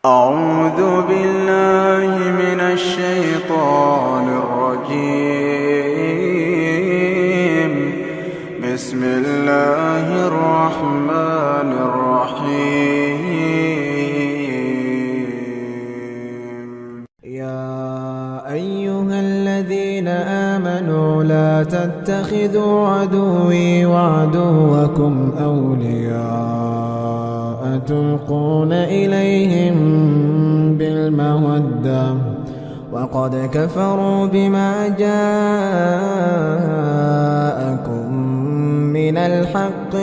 أعوذ بالله من الشيطان الرجيم. بسم الله الرحمن الرحيم. يا أيها الذين آمنوا لا تتخذوا عدوي وعدوكم أولياء تلقون إليهم بالمودة وقد كفروا بما جاءكم من الحق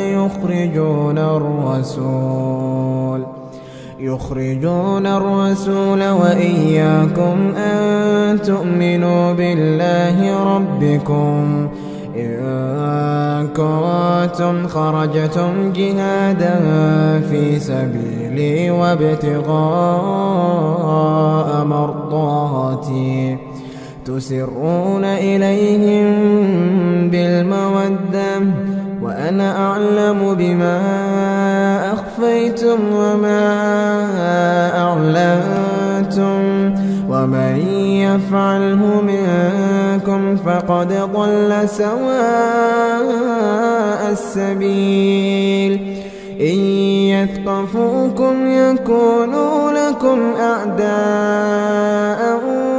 يخرجون الرسول وإياكم أن تؤمنوا بالله ربكم إن كنتم خرجتم جهادا في سبيلي وابتغاء مرضاتي تسرون إليهم بالمودة وأنا أعلم بما أخفيتم وما أعلنتم ومن يفعله منكم فقد ضل سواء السبيل. إن يثقفوكم يكونوا لكم أعداء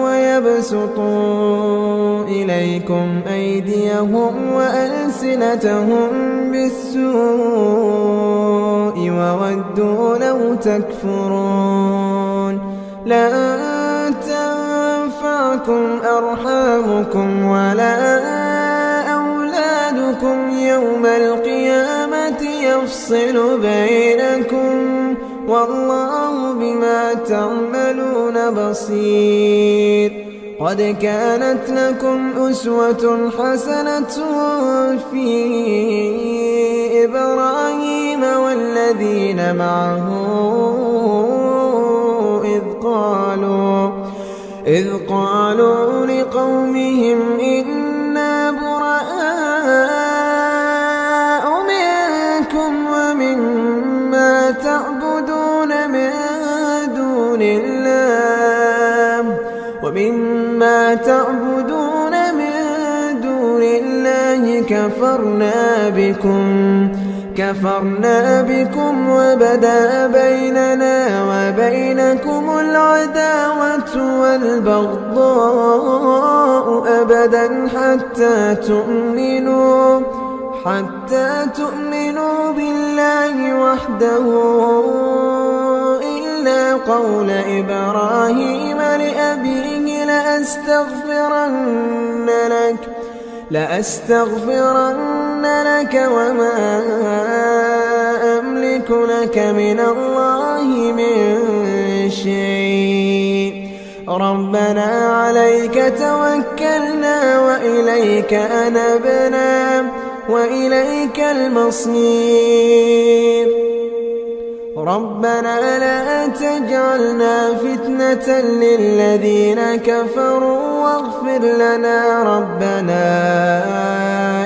ويبسطوا إليكم أيديهم وألسنتهم بالسوء وودوا لو تكفرون. لن تنفعكم أرحامكم ولا أولادكم يوم القيامة يفصل بينكم والله بما تعملون بصير. قد كانت لكم أسوة حسنة في إبراهيم والذين معه إذ قالوا لقومهم إنا براء منكم ومما تعبدون من دون الله كفرنا بكم وبدأ بيننا وبينكم العداوة والبغضاء أبدا حتى تؤمنوا بالله وحده إلا قول إبراهيم لأبيه لأستغفرن لك وما أملك لك من الله من شيء. ربنا عليك توكلنا وإليك أنبنا وإليك المصير. ربنا لا تجعلنا فتنة للذين كفروا واغفر لنا ربنا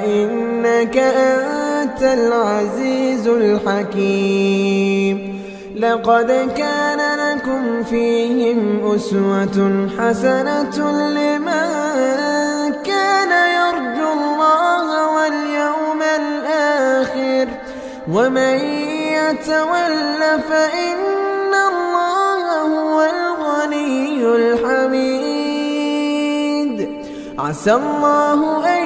إنك أنت العزيز الحكيم. لقد كان لكم فيهم أسوة حسنة لمن كان يرجو الله واليوم الآخر ومن يتول فإن الله هو الغني الحميد. عسى الله أن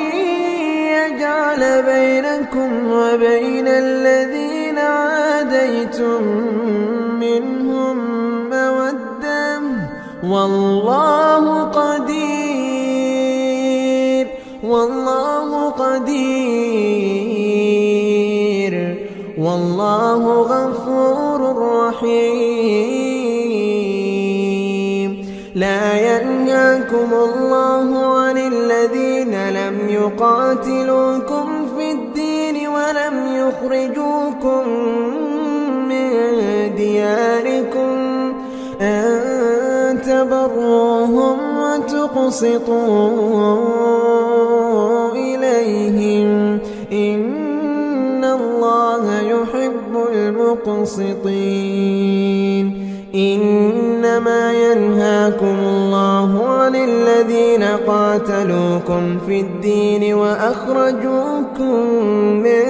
يجعل بينكم وبين الذين عاديتم منهم مودة والله قدير والله غفور رحيم. لا ينهاكم الله عن الذين لم يقاتلوكم في الدين ولم يخرجوكم من دياركم أن تبروهم وتقسطوا إليهم إن الله يحب المقسطين. إنما ينهاكم الله عن الذين قاتلوكم في الدين وأخرجوكم من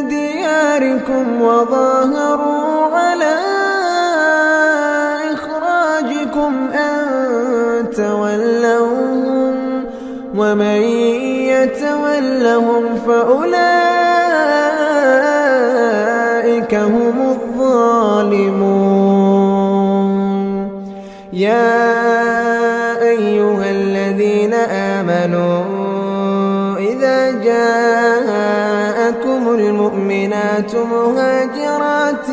دياركم وظاهروا على إخراجكم أن تولوهم ومن يتولهم فأولئك هم الظالمون. يا أيها الذين آمنوا إذا جاءكم المؤمنات مهاجرات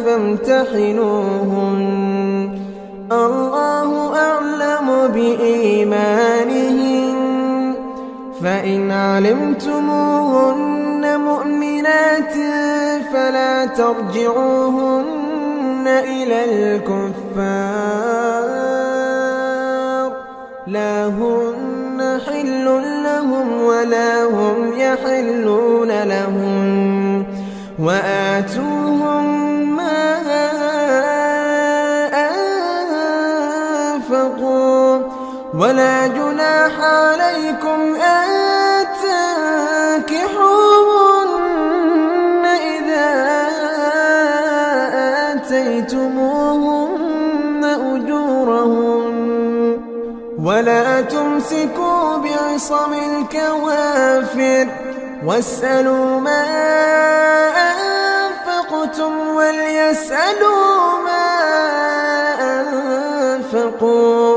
فامتحنوهن الله أعلم بإيمانهن فإن علمتموهن مؤمنات فلا ترجعوهن إلى الكفار لا هن حل لهم ولا هم يحلون لهم وآتوهم ما أنفقوا ولا جناح عليكم أن تنكحوهن إذا آتيتموهن أجورهن ولا تمسكوا بعصم الكوافر واسألوا ما أنفقتم وليسألوا ما أنفقوا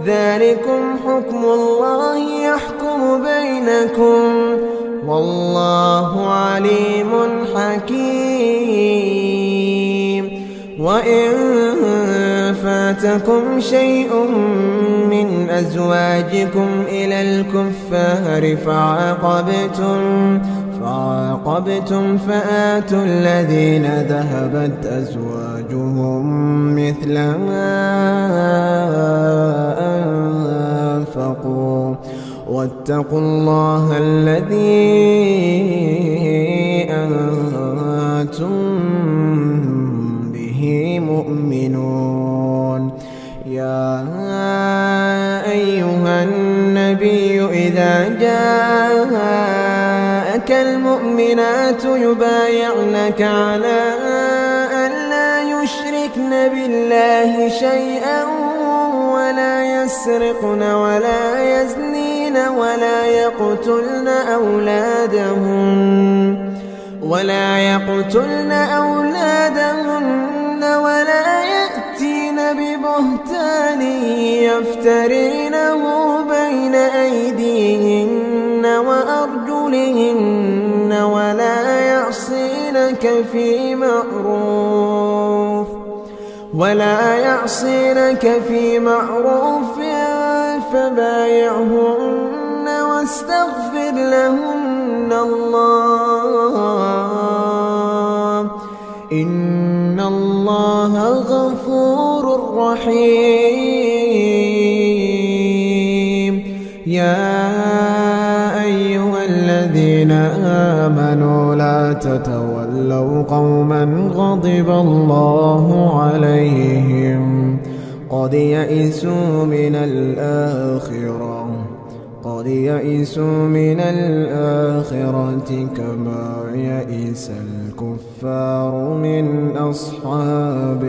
ذلكم حكم الله يحكم بينكم والله عليم حكيم. وإن فاتكم شيء من أزواجكم إلى الكفار فعاقبتم فآتوا الذين ذهبت أزواجهم مثل ما أنفقوا واتقوا الله الذي أنتم به مؤمنون. يا أيها النبي إذا جاءك المؤمنات يبايعنك على أن لا يشركن بالله شيئا ولا يسرقن ولا يزنين ولا يقتلن أولادهن ولا يأتين ببهتان يفترينه بين أيديهن وأرجلهن ولا يعصينك في معروف فبايعهن واستغفر لهن الله إن الله غفور رحيم. يا أيها الذين آمنوا لا تتولوا قوما غضب الله عليهم قد يئسوا من الآخرة كما يئس الكفار من أصحاب